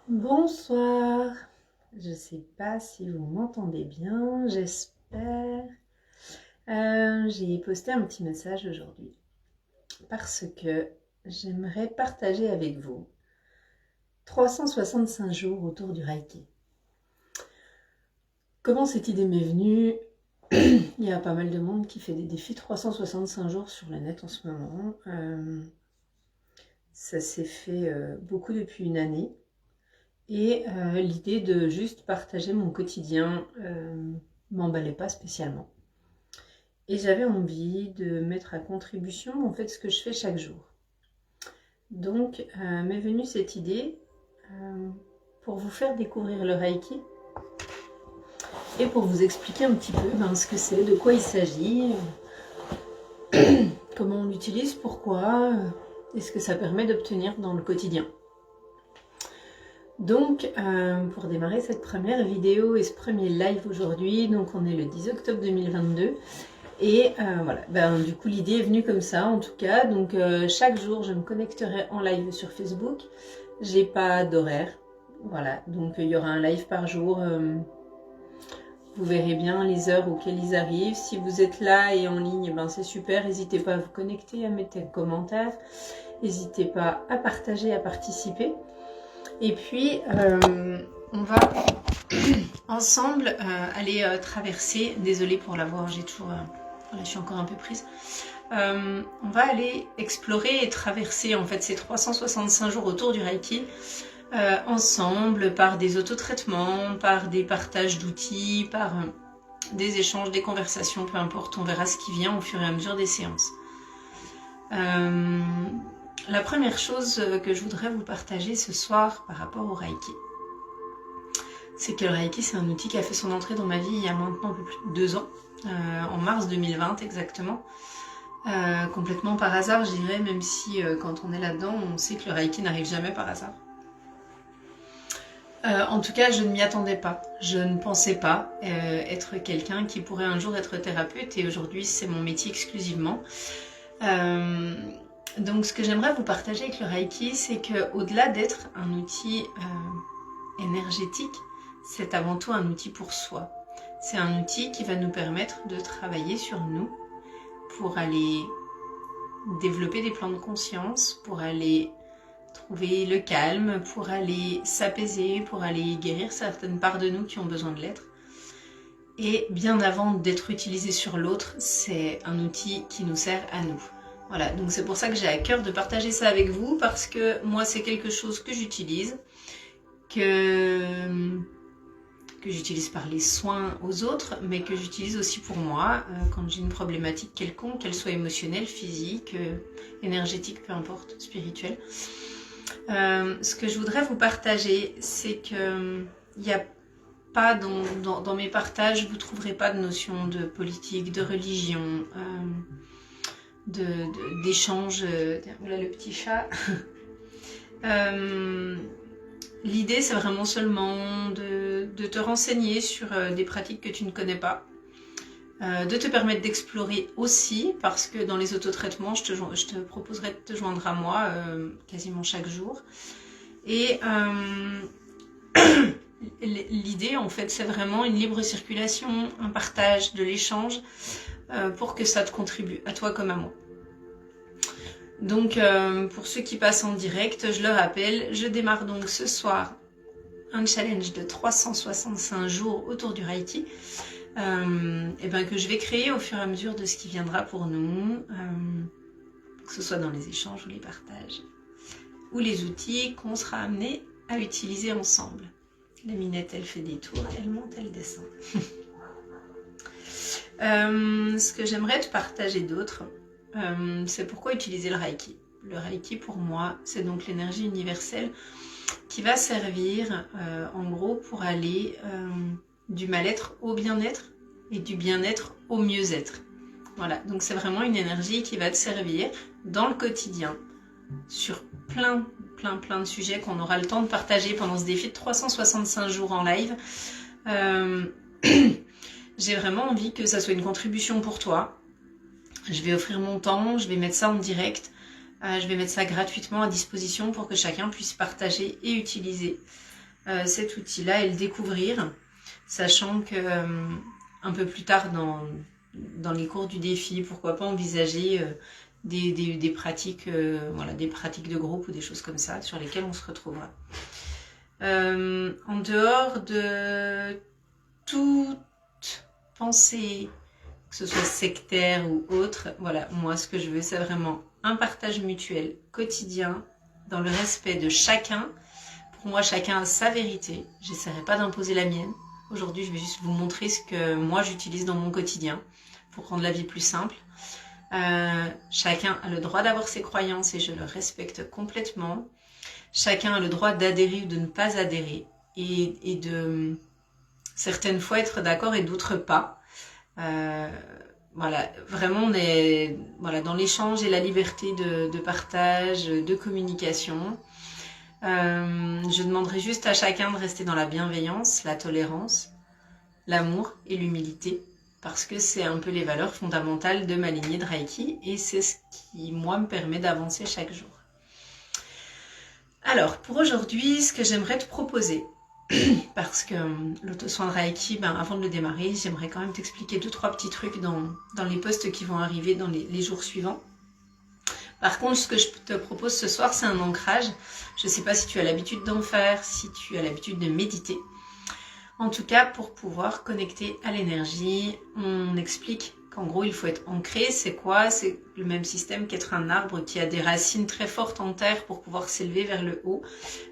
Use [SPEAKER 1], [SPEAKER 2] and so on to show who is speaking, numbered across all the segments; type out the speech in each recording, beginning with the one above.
[SPEAKER 1] Bonsoir, je ne sais pas si vous m'entendez bien, j'espère. J'ai posté un petit message aujourd'hui parce que j'aimerais partager avec vous 365 jours autour du Reiki. Comment cette idée m'est venue? Il y a pas mal de monde qui fait des défis 365 jours sur le net en ce moment. Ça s'est fait beaucoup depuis une année. Et l'idée de juste partager mon quotidien m'emballait pas spécialement. Et j'avais envie de mettre à contribution en fait ce que je fais chaque jour. Donc m'est venue cette idée pour vous faire découvrir le Reiki et pour vous expliquer un petit peu ce que c'est, de quoi il s'agit, comment on l'utilise, pourquoi, et ce que ça permet d'obtenir dans le quotidien. Donc, pour démarrer cette première vidéo et ce premier live aujourd'hui, donc on est le 10 octobre 2022, et voilà, du coup l'idée est venue comme ça en tout cas, donc chaque jour je me connecterai en live sur Facebook, j'ai pas d'horaire, voilà, donc il y aura un live par jour, vous verrez bien les heures auxquelles ils arrivent, si vous êtes là et en ligne, c'est super, n'hésitez pas à vous connecter, à mettre un commentaire, n'hésitez pas à partager, à participer. Et puis, on va ensemble aller traverser, désolée pour la voix, j'ai toujours, voilà, je suis encore un peu prise. On va aller explorer et traverser en fait ces 365 jours autour du Reiki ensemble, par des autotraitements, par des partages d'outils, par des échanges, des conversations, peu importe, on verra ce qui vient au fur et à mesure des séances. La première chose que je voudrais vous partager ce soir par rapport au Reiki, c'est que le Reiki, c'est un outil qui a fait son entrée dans ma vie il y a maintenant un peu plus de 2 ans, en mars 2020 exactement. Complètement par hasard, je dirais, même si quand on est là-dedans, on sait que le Reiki n'arrive jamais par hasard. En tout cas, je ne m'y attendais pas. Je ne pensais pas être quelqu'un qui pourrait un jour être thérapeute, et aujourd'hui, c'est mon métier exclusivement. Donc ce que j'aimerais vous partager avec le Reiki, c'est qu'au-delà d'être un outil énergétique, c'est avant tout un outil pour soi. C'est un outil qui va nous permettre de travailler sur nous pour aller développer des plans de conscience, pour aller trouver le calme, pour aller s'apaiser, pour aller guérir certaines parts de nous qui ont besoin de l'être. Et bien avant d'être utilisé sur l'autre, c'est un outil qui nous sert à nous. Voilà, donc c'est pour ça que j'ai à cœur de partager ça avec vous, parce que moi c'est quelque chose que j'utilise, que j'utilise par les soins aux autres, mais que j'utilise aussi pour moi, quand j'ai une problématique quelconque, qu'elle soit émotionnelle, physique, énergétique, peu importe, spirituelle. Ce que je voudrais vous partager, c'est qu'il n'y a pas dans mes partages, vous ne trouverez pas de notion de politique, de religion, d'échange. Voilà le petit chat. L'idée, c'est vraiment seulement de te renseigner sur des pratiques que tu ne connais pas, de te permettre d'explorer aussi, parce que dans les autotraitements, je te proposerai de te joindre à moi quasiment chaque jour. Et l'idée, en fait, c'est vraiment une libre circulation, un partage, de l'échange, pour que ça te contribue, à toi comme à moi. Donc, pour ceux qui passent en direct, je le rappelle, je démarre donc ce soir un challenge de 365 jours autour du Reiki, que je vais créer au fur et à mesure de ce qui viendra pour nous, que ce soit dans les échanges ou les partages, ou les outils qu'on sera amené à utiliser ensemble. La minette, elle fait des tours, elle monte, elle descend. Ce que j'aimerais te partager d'autre, c'est pourquoi utiliser le Reiki. Le Reiki, pour moi, c'est donc l'énergie universelle qui va servir, en gros, pour aller du mal-être au bien-être et du bien-être au mieux-être. Voilà, donc c'est vraiment une énergie qui va te servir dans le quotidien sur plein de sujets qu'on aura le temps de partager pendant ce défi de 365 jours en live. J'ai vraiment envie que ça soit une contribution pour toi. Je vais offrir mon temps, je vais mettre ça en direct, je vais mettre ça gratuitement à disposition pour que chacun puisse partager et utiliser. cet outil-là et le découvrir, sachant que un peu plus tard dans les cours du défi, pourquoi pas envisager des pratiques, voilà, des pratiques de groupe ou des choses comme ça sur lesquelles on se retrouvera. En dehors de toute pensée, que ce soit sectaire ou autre, voilà, moi ce que je veux, c'est vraiment un partage mutuel quotidien dans le respect de chacun. Pour moi, chacun a sa vérité. J'essaierai pas d'imposer la mienne. Aujourd'hui, je vais juste vous montrer ce que moi j'utilise dans mon quotidien pour rendre la vie plus simple. Chacun a le droit d'avoir ses croyances et je le respecte complètement. Chacun a le droit d'adhérer ou de ne pas adhérer et de certaines fois être d'accord et d'autres pas. Voilà, vraiment on est voilà, dans l'échange et la liberté de partage, de communication. Je demanderai juste à chacun de rester dans la bienveillance, la tolérance, l'amour et l'humilité, parce que c'est un peu les valeurs fondamentales de ma lignée de Reiki et c'est ce qui, moi, me permet d'avancer chaque jour. Alors, pour aujourd'hui, ce que j'aimerais te proposer, parce que l'auto-soin de Reiki, avant de le démarrer, j'aimerais quand même t'expliquer 2-3 petits trucs dans les posts qui vont arriver dans les jours suivants. Par contre, ce que je te propose ce soir, c'est un ancrage. Je ne sais pas si tu as l'habitude d'en faire, si tu as l'habitude de méditer. En tout cas, pour pouvoir connecter à l'énergie, on explique qu'en gros, il faut être ancré. C'est quoi? C'est le même système qu'être un arbre qui a des racines très fortes en terre pour pouvoir s'élever vers le haut.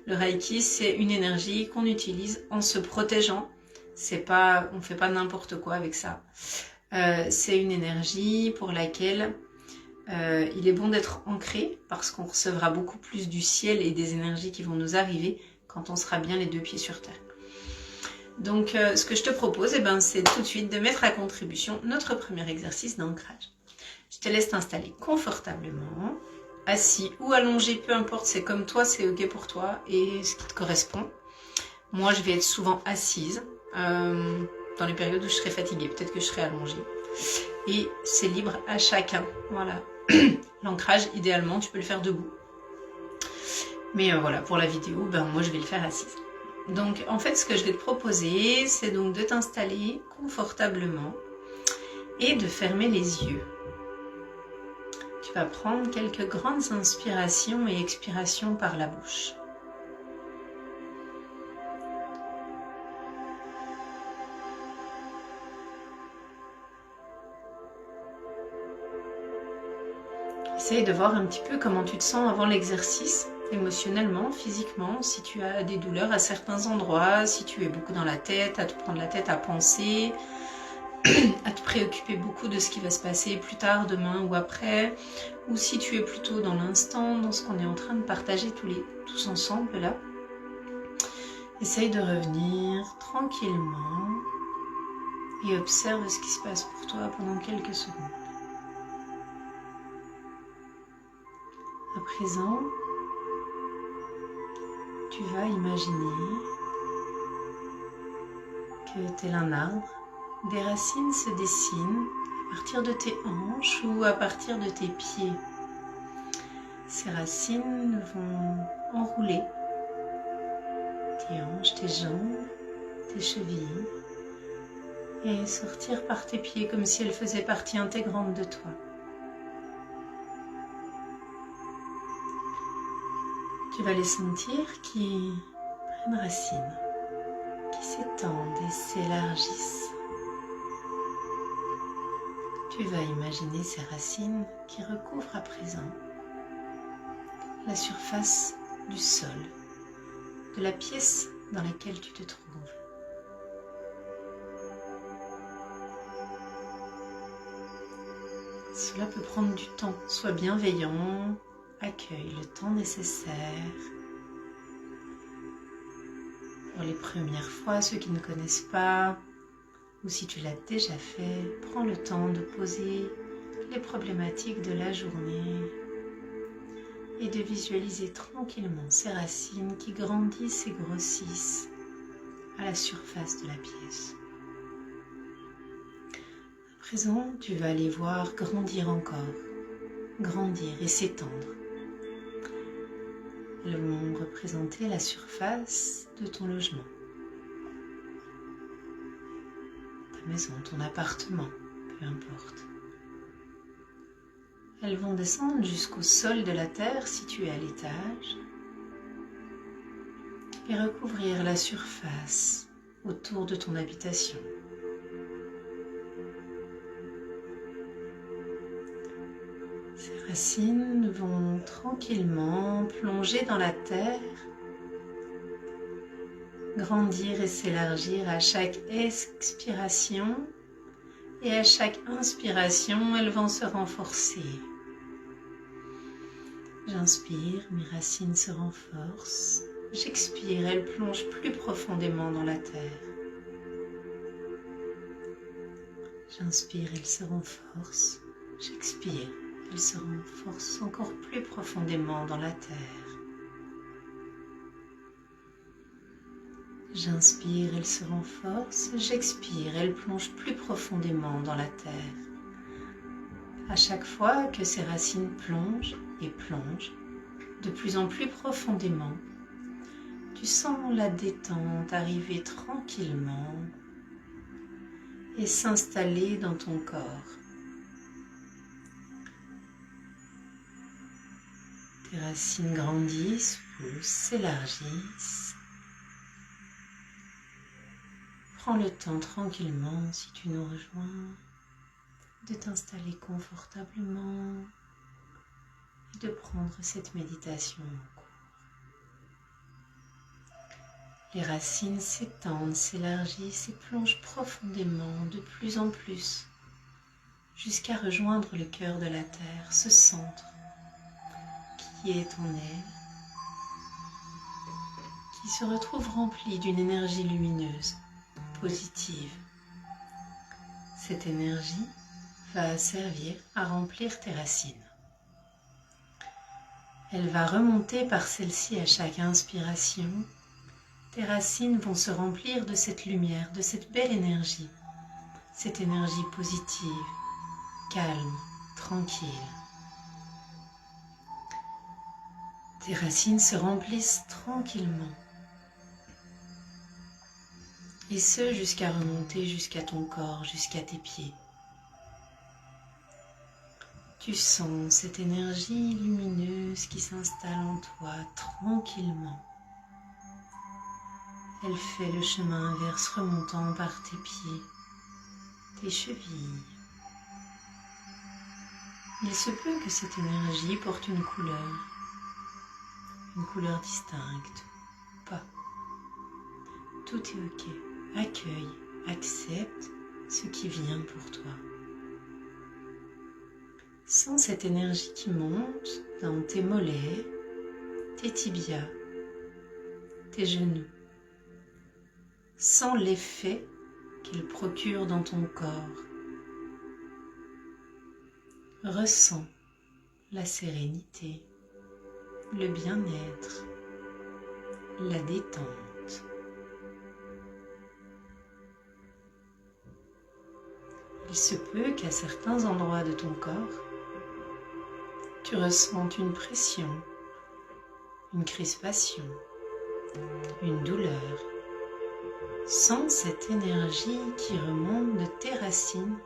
[SPEAKER 1] Le Reiki, c'est une énergie qu'on utilise en se protégeant. On ne fait pas n'importe quoi avec ça. C'est une énergie pour laquelle il est bon d'être ancré parce qu'on recevra beaucoup plus du ciel et des énergies qui vont nous arriver quand on sera bien les 2 pieds sur terre. Donc ce que je te propose, c'est tout de suite de mettre à contribution notre premier exercice d'ancrage. Je te laisse t'installer confortablement, assis ou allongé, peu importe, c'est comme toi, c'est ok pour toi et ce qui te correspond. Moi, je vais être souvent assise dans les périodes où je serai fatiguée, peut-être que je serai allongée. Et c'est libre à chacun, voilà. L'ancrage, idéalement, tu peux le faire debout. Mais voilà, pour la vidéo, moi je vais le faire assise. Donc en fait, ce que je vais te proposer, c'est donc de t'installer confortablement et de fermer les yeux. Tu vas prendre quelques grandes inspirations et expirations par la bouche. Essaye de voir un petit peu comment tu te sens avant l'exercice, émotionnellement, physiquement, si tu as des douleurs à certains endroits, si tu es beaucoup dans la tête, à te prendre la tête à penser, à te préoccuper beaucoup de ce qui va se passer plus tard, demain ou après, ou si tu es plutôt dans l'instant, dans ce qu'on est en train de partager tous ensemble là. Essaye de revenir tranquillement et observe ce qui se passe pour toi pendant quelques secondes. À présent, tu vas imaginer que tel un arbre, des racines se dessinent à partir de tes hanches ou à partir de tes pieds. Ces racines vont enrouler tes hanches, tes jambes, tes chevilles et sortir par tes pieds comme si elles faisaient partie intégrante de toi. Tu vas les sentir qui prennent racine, qui s'étendent et s'élargissent. Tu vas imaginer ces racines qui recouvrent à présent la surface du sol, de la pièce dans laquelle tu te trouves. Cela peut prendre du temps, sois bienveillant, accueille le temps nécessaire. Pour les premières fois, ceux qui ne connaissent pas, ou si tu l'as déjà fait, prends le temps de poser les problématiques de la journée et de visualiser tranquillement ces racines qui grandissent et grossissent à la surface de la pièce. À présent, tu vas les voir grandir encore, grandir et s'étendre. Elles vont représenter la surface de ton logement, ta maison, ton appartement, peu importe. Elles vont descendre jusqu'au sol de la terre situé à l'étage et recouvrir la surface autour de ton habitation. Ces racines vont tranquillement plonger dans la terre, grandir et s'élargir à chaque expiration et à chaque inspiration, elles vont se renforcer. J'inspire, mes racines se renforcent. J'expire, elles plongent plus profondément dans la terre. J'inspire, elles se renforcent. J'expire, elles se renforcent encore plus profondément dans la terre. J'inspire, elles se renforcent. J'expire, elles plongent plus profondément dans la terre. À chaque fois que ces racines plongent et plongent de plus en plus profondément, tu sens la détente arriver tranquillement et s'installer dans ton corps. Tes racines grandissent, poussent, s'élargissent. Prends le temps tranquillement, si tu nous rejoins, de t'installer confortablement et de prendre cette méditation en cours. Les racines s'étendent, s'élargissent et plongent profondément de plus en plus jusqu'à rejoindre le cœur de la terre, ce centre qui est ton aile, qui se retrouve rempli d'une énergie lumineuse, positive. Cette énergie va servir à remplir tes racines. Elle va remonter par celle-ci à chaque inspiration. Tes racines vont se remplir de cette lumière, de cette belle énergie, cette énergie positive, calme, tranquille. Tes racines se remplissent tranquillement. Et ce, jusqu'à remonter jusqu'à ton corps, jusqu'à tes pieds. Tu sens cette énergie lumineuse qui s'installe en toi tranquillement. Elle fait le chemin inverse remontant par tes pieds, tes chevilles. Il se peut que cette énergie porte une couleur distincte, pas. Tout est ok. Accueille, accepte ce qui vient pour toi. Sens cette énergie qui monte dans tes mollets, tes tibias, tes genoux. Sens l'effet qu'elle procure dans ton corps. Ressens la sérénité, le bien-être, la détente. Il se peut qu'à certains endroits de ton corps, tu ressentes une pression, une crispation, une douleur. Sens cette énergie qui remonte de tes racines,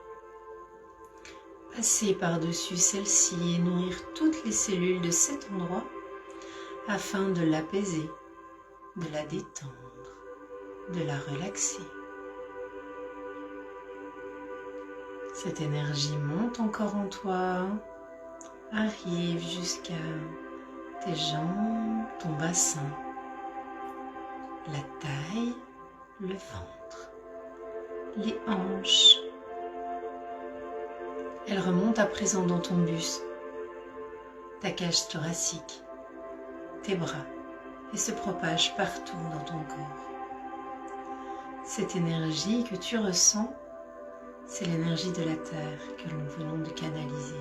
[SPEAKER 1] passer par-dessus celle-ci et nourrir toutes les cellules de cet endroit afin de l'apaiser, de la détendre, de la relaxer. Cette énergie monte encore en toi, arrive jusqu'à tes jambes, ton bassin, la taille, le ventre, les hanches. Elle remonte à présent dans ton buste, ta cage thoracique, tes bras et se propage partout dans ton corps. Cette énergie que tu ressens, c'est l'énergie de la terre que nous venons de canaliser,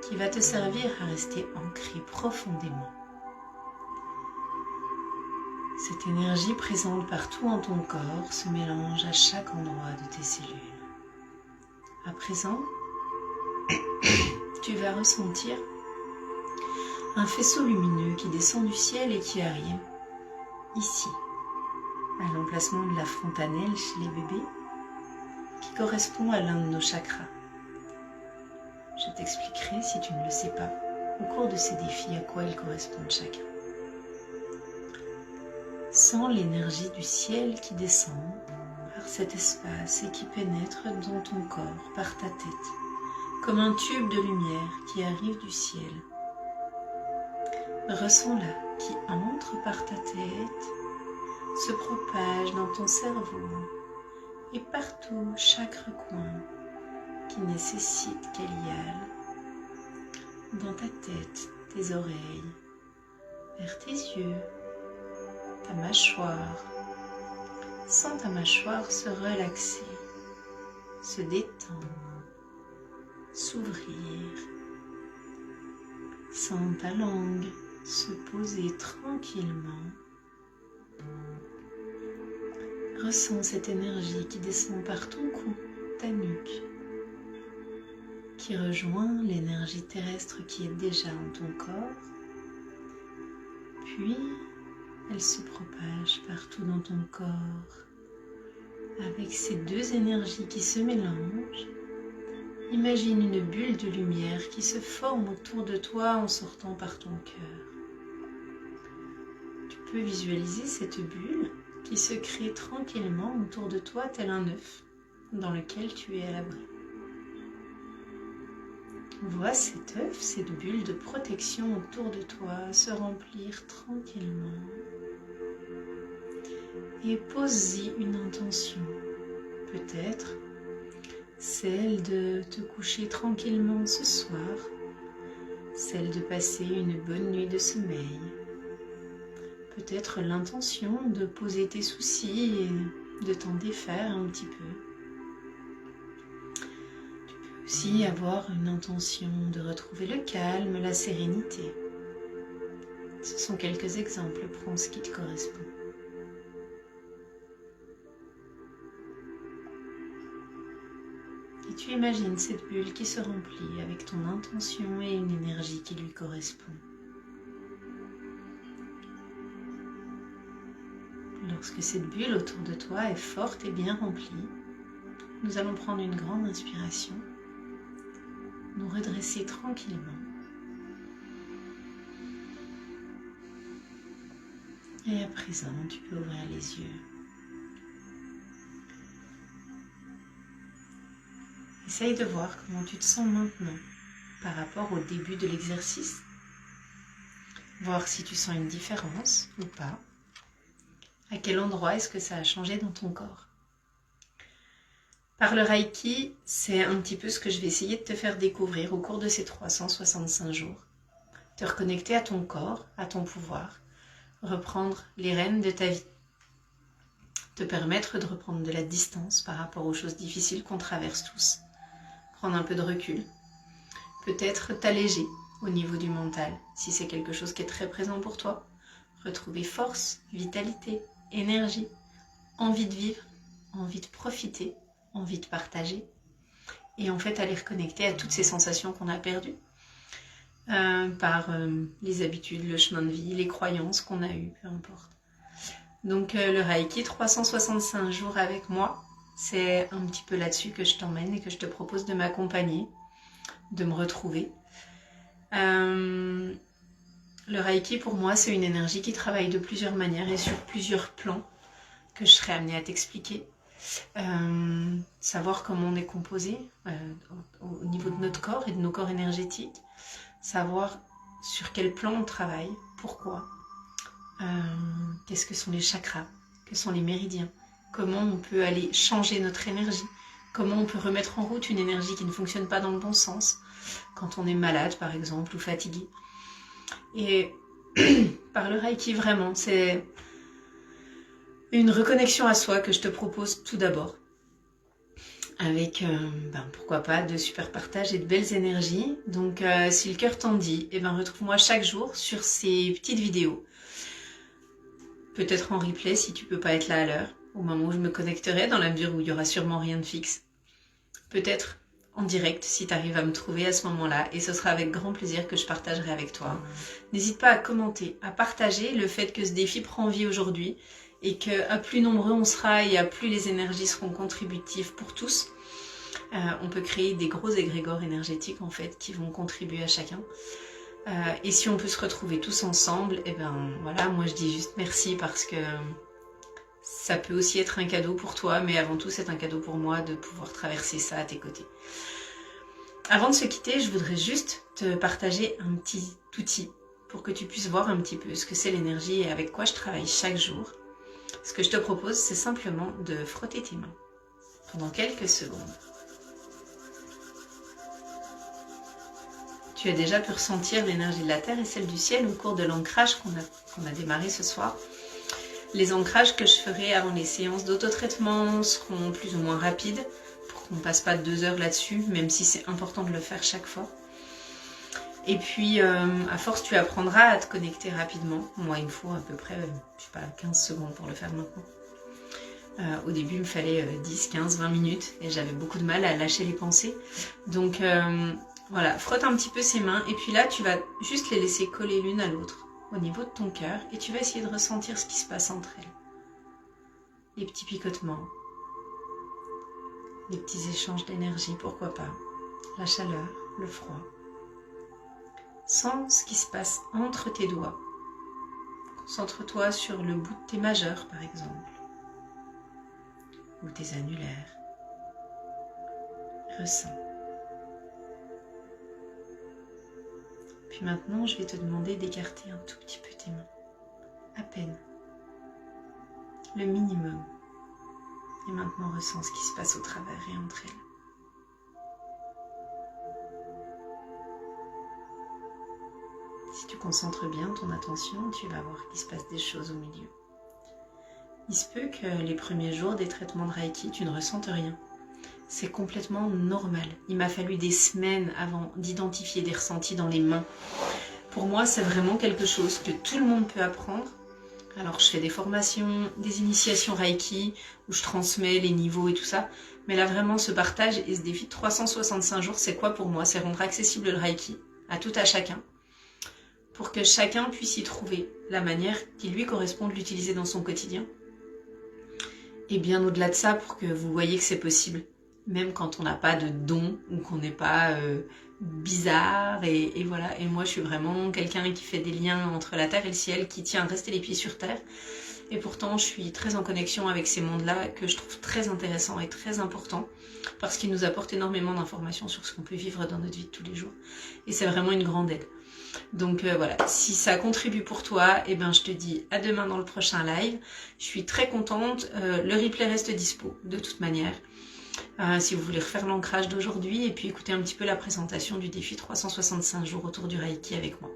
[SPEAKER 1] qui va te servir à rester ancré profondément. Cette énergie présente partout en ton corps se mélange à chaque endroit de tes cellules. À présent, tu vas ressentir Un faisceau lumineux qui descend du ciel et qui arrive ici, à l'emplacement de la fontanelle chez les bébés, qui correspond à l'un de nos chakras. Je t'expliquerai, si tu ne le sais pas, au cours de ces défis à quoi ils correspondent chacun. Sens l'énergie du ciel qui descend par cet espace et qui pénètre dans ton corps, par ta tête, comme un tube de lumière qui arrive du ciel. Ressens-la qui entre par ta tête, se propage dans ton cerveau et partout, chaque recoin qui nécessite qu'elle y aille, dans ta tête, tes oreilles, vers tes yeux, ta mâchoire. Sens ta mâchoire se relaxer, se détendre, s'ouvrir. Sens ta langue se poser tranquillement. Ressens cette énergie qui descend par ton cou, ta nuque, qui rejoint l'énergie terrestre qui est déjà en ton corps, puis elle se propage partout dans ton corps. Avec ces deux énergies qui se mélangent, imagine une bulle de lumière qui se forme autour de toi en sortant par ton cœur. Tu peux visualiser cette bulle qui se crée tranquillement autour de toi tel un œuf dans lequel tu es à l'abri. Vois cet œuf, cette bulle de protection autour de toi se remplir tranquillement et pose-y une intention, peut-être celle de te coucher tranquillement ce soir, celle de passer une bonne nuit de sommeil, peut-être l'intention de poser tes soucis et de t'en défaire un petit peu. Tu peux aussi avoir une intention de retrouver le calme, la sérénité. Ce sont quelques exemples, prends ce qui te correspond. Et tu imagines cette bulle qui se remplit avec ton intention et une énergie qui lui correspond. Lorsque cette bulle autour de toi est forte et bien remplie, nous allons prendre une grande inspiration, nous redresser tranquillement. Et à présent, tu peux ouvrir les yeux. Essaye de voir comment tu te sens maintenant par rapport au début de l'exercice. Voir si tu sens une différence ou pas. À quel endroit est-ce que ça a changé dans ton corps? Par le Reiki, c'est un petit peu ce que je vais essayer de te faire découvrir au cours de ces 365 jours. Te reconnecter à ton corps, à ton pouvoir, reprendre les rênes de ta vie. Te permettre de reprendre de la distance par rapport aux choses difficiles qu'on traverse tous. Prendre un peu de recul. Peut-être t'alléger au niveau du mental, si c'est quelque chose qui est très présent pour toi. Retrouver force, vitalité, énergie, envie de vivre, envie de profiter, envie de partager. Et en fait, aller reconnecter à toutes ces sensations qu'on a perdues par les habitudes, le chemin de vie, les croyances qu'on a eues, peu importe. Donc le Reiki, 365 jours avec moi, c'est un petit peu là-dessus que je t'emmène et que je te propose de m'accompagner, de me retrouver. Le Reiki, pour moi, c'est une énergie qui travaille de plusieurs manières et sur plusieurs plans que je serai amenée à t'expliquer. Savoir comment on est composé au niveau de notre corps et de nos corps énergétiques. Savoir sur quel plan on travaille, pourquoi. Qu'est-ce que sont les chakras, que sont les méridiens. Comment on peut aller changer notre énergie, comment on peut remettre en route une énergie qui ne fonctionne pas dans le bon sens, quand on est malade par exemple ou fatigué. Et par le Reiki, vraiment, c'est une reconnexion à soi que je te propose tout d'abord. Avec, pourquoi pas, de super partages et de belles énergies. Donc si le cœur t'en dit, retrouve-moi chaque jour sur ces petites vidéos. Peut-être en replay si tu peux pas être là à l'heure, au moment où je me connecterai, dans la mesure où il y aura sûrement rien de fixe. Peut-être en direct si tu arrives à me trouver à ce moment-là, et ce sera avec grand plaisir que je partagerai avec toi. N'hésite pas à commenter, à partager le fait que ce défi prend vie aujourd'hui, et qu'à plus nombreux on sera et à plus les énergies seront contributives pour tous, on peut créer des gros égrégores énergétiques en fait qui vont contribuer à chacun. Et si on peut se retrouver tous ensemble, et ben voilà, moi je dis juste merci parce que ça peut aussi être un cadeau pour toi, mais avant tout c'est un cadeau pour moi de pouvoir traverser ça à tes côtés. Avant de se quitter, je voudrais juste te partager un petit outil pour que tu puisses voir un petit peu ce que c'est l'énergie et avec quoi je travaille chaque jour. Ce que je te propose, c'est simplement de frotter tes mains pendant quelques secondes. Tu as déjà pu ressentir l'énergie de la Terre et celle du ciel au cours de l'ancrage qu'on a démarré ce soir. Les ancrages que je ferai avant les séances d'autotraitement seront plus ou moins rapides pour qu'on ne passe pas 2 heures là-dessus, même si c'est important de le faire chaque fois. Et puis, à force, tu apprendras à te connecter rapidement. Moi, il me faut à peu près, je sais pas, 15 secondes pour le faire maintenant. Au début, il me fallait 10, 15, 20 minutes et j'avais beaucoup de mal à lâcher les pensées. Donc, voilà, frotte un petit peu ses mains et puis là, tu vas juste les laisser coller l'une à l'autre au niveau de ton cœur et tu vas essayer de ressentir ce qui se passe entre elles. Les petits picotements, les petits échanges d'énergie, pourquoi pas, la chaleur, le froid. Sens ce qui se passe entre tes doigts. Concentre-toi sur le bout de tes majeurs, par exemple, ou tes annulaires. Ressens. Puis maintenant, je vais te demander d'écarter un tout petit peu tes mains. À peine. Le minimum. Et maintenant, ressens ce qui se passe au travers et entre elles. Si tu concentres bien ton attention, tu vas voir qu'il se passe des choses au milieu. Il se peut que les premiers jours des traitements de Reiki, tu ne ressentes rien. C'est complètement normal. Il m'a fallu des semaines avant d'identifier des ressentis dans les mains. Pour moi, c'est vraiment quelque chose que tout le monde peut apprendre. Alors, je fais des formations, des initiations Reiki, où je transmets les niveaux et tout ça. Mais là, vraiment, ce partage et ce défi de 365 jours, c'est quoi pour moi? C'est rendre accessible le Reiki à tout à chacun, pour que chacun puisse y trouver la manière qui lui correspond de l'utiliser dans son quotidien. Et bien au-delà de ça, pour que vous voyez que c'est possible. Même quand on n'a pas de don ou qu'on n'est pas bizarre et voilà. Et moi je suis vraiment quelqu'un qui fait des liens entre la terre et le ciel, qui tient à rester les pieds sur terre. Et pourtant je suis très en connexion avec ces mondes-là que je trouve très intéressants et très importants parce qu'ils nous apportent énormément d'informations sur ce qu'on peut vivre dans notre vie de tous les jours. Et c'est vraiment une grande aide. Donc voilà, si ça contribue pour toi, eh ben, je te dis à demain dans le prochain live. Je suis très contente, le replay reste dispo de toute manière. Si vous voulez refaire l'ancrage d'aujourd'hui et puis écouter un petit peu la présentation du défi 365 jours autour du Reiki avec moi.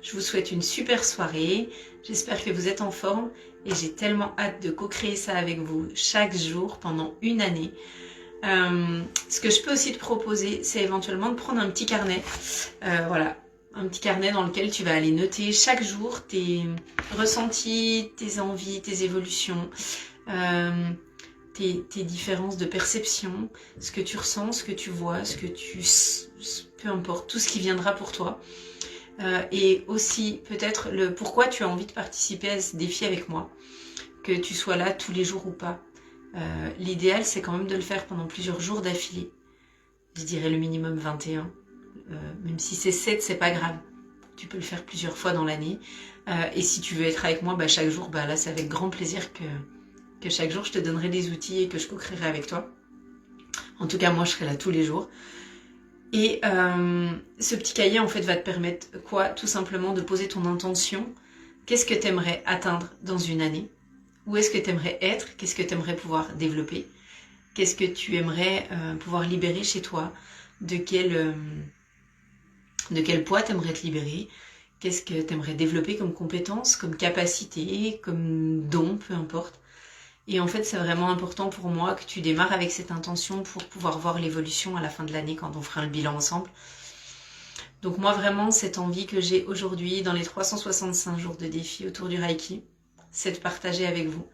[SPEAKER 1] Je vous souhaite une super soirée, j'espère que vous êtes en forme et j'ai tellement hâte de co-créer ça avec vous chaque jour pendant une année. Ce que je peux aussi te proposer, c'est éventuellement de prendre un petit carnet, voilà, un petit carnet dans lequel tu vas aller noter chaque jour tes ressentis, tes envies, tes évolutions, tes différences de perception, ce que tu ressens, ce que tu vois, ce que tu... peu importe, tout ce qui viendra pour toi. Et aussi peut-être le pourquoi tu as envie de participer à ce défi avec moi, que tu sois là tous les jours ou pas. L'idéal c'est quand même de le faire pendant plusieurs jours d'affilée. Je dirais le minimum 21. Même si c'est 7, c'est pas grave. Tu peux le faire plusieurs fois dans l'année. Et si tu veux être avec moi chaque jour, là c'est avec grand plaisir que chaque jour je te donnerai des outils et que je co-créerai avec toi. En tout cas, moi je serai là tous les jours. Et ce petit cahier en fait va te permettre quoi? Tout simplement de poser ton intention. Qu'est-ce que tu aimerais atteindre dans une année? Où est-ce que tu aimerais être? Qu'est-ce que tu aimerais pouvoir développer? Qu'est-ce que tu aimerais pouvoir libérer chez toi? De quel poids tu aimerais te libérer? Qu'est-ce que tu aimerais développer comme compétence, comme capacité, comme don, peu importe. Et en fait, c'est vraiment important pour moi que tu démarres avec cette intention pour pouvoir voir l'évolution à la fin de l'année quand on fera le bilan ensemble. Donc moi, vraiment, cette envie que j'ai aujourd'hui dans les 365 jours de défi autour du Reiki, c'est de partager avec vous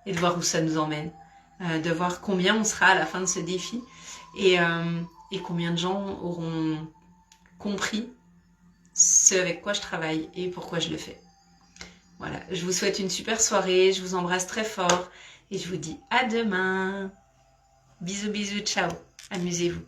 [SPEAKER 1] et de voir où ça nous emmène, de voir combien on sera à la fin de ce défi. Et et combien de gens auront compris ce avec quoi je travaille et pourquoi je le fais. Voilà, je vous souhaite une super soirée, je vous embrasse très fort et je vous dis à demain. Bisous bisous, ciao, amusez-vous.